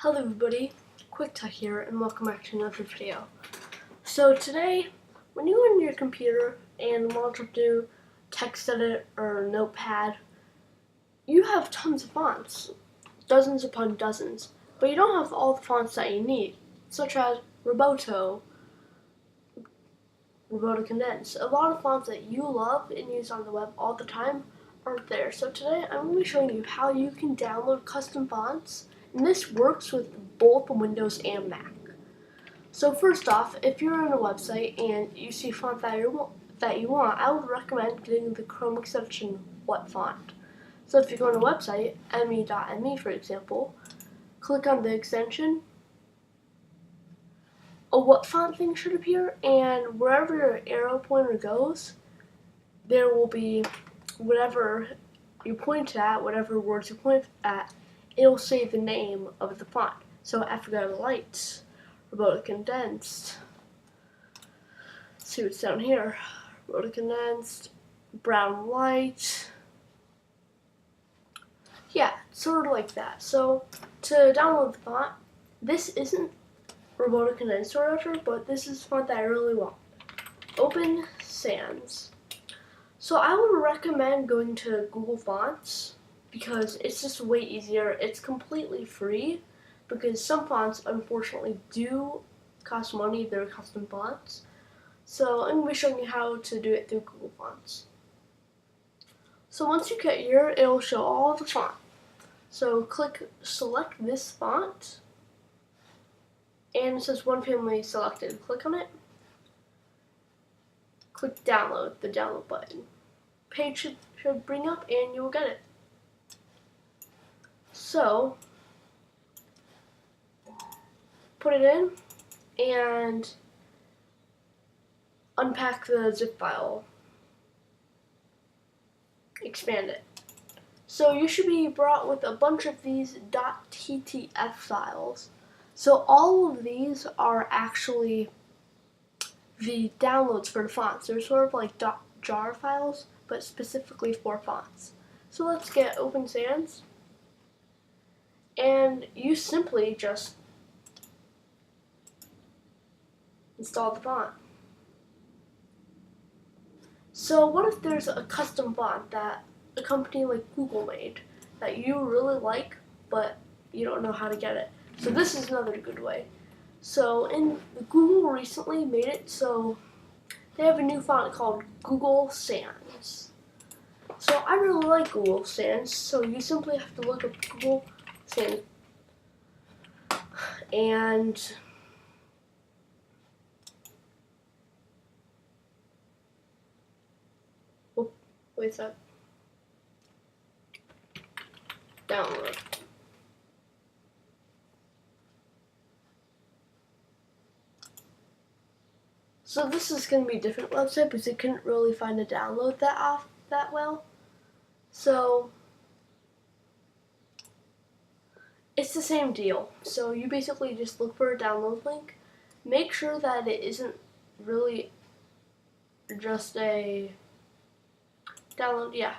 Hello everybody, QuickTech here, and welcome back to another video. So today, when you go on your computer and launch up new text edit or notepad, you have tons of fonts, dozens upon dozens, but you don't have all the fonts that you need, such as Roboto Condense. A lot of fonts that you love and use on the web all the time aren't there. So today, I'm going to be showing you how you can download custom fonts. And this works with both Windows and Mac. So first off, if you're on a website and you see a font that you want, I would recommend getting the Chrome extension What Font. So if you go on a website, me.me for example, click on the extension, a What Font thing should appear, and wherever your arrow pointer goes, there will be whatever you point at, whatever words you point at, it'll say the name of the font. So Africa Light, Roboto Condensed. Let's see what's down here. Roboto Condensed, Brown Light. Yeah, sort of like that. So to download the font, this isn't Roboto Condensed or whatever, but this is the font that I really want. Open Sans. So I would recommend going to Google Fonts, because it's just way easier. It's completely free, because some fonts unfortunately do cost money. They're custom fonts. So I'm going to be showing you how to do it through Google Fonts. So once you get here, it will show all of the font. So select this font, and it says one family selected. Click on it. Click download, the download button. Page should bring up and you will get it. So, put it in and unpack the zip file. Expand it. So you should be brought with a bunch of these .ttf files. So all of these are actually the downloads for the fonts. They're sort of like .jar files, but specifically for fonts. So let's get Open Sans. And you simply just install the font. So what if there's a custom font that a company like Google made that you really like, but you don't know how to get it? So this is another good way. So Google recently made it so they have a new font called Google Sans. So I really like Google Sans, so you simply have to look up Google Sans and wait a sec. Download. So this is going to be a different website because it couldn't really find a download that well. So it's the same deal. So you basically just look for a download link. Make sure that it isn't really just a download. Yeah.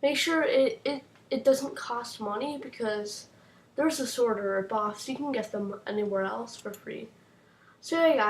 Make sure it doesn't cost money, because there's a sort of rip-offs. You can get them anywhere else for free. So yeah, guys.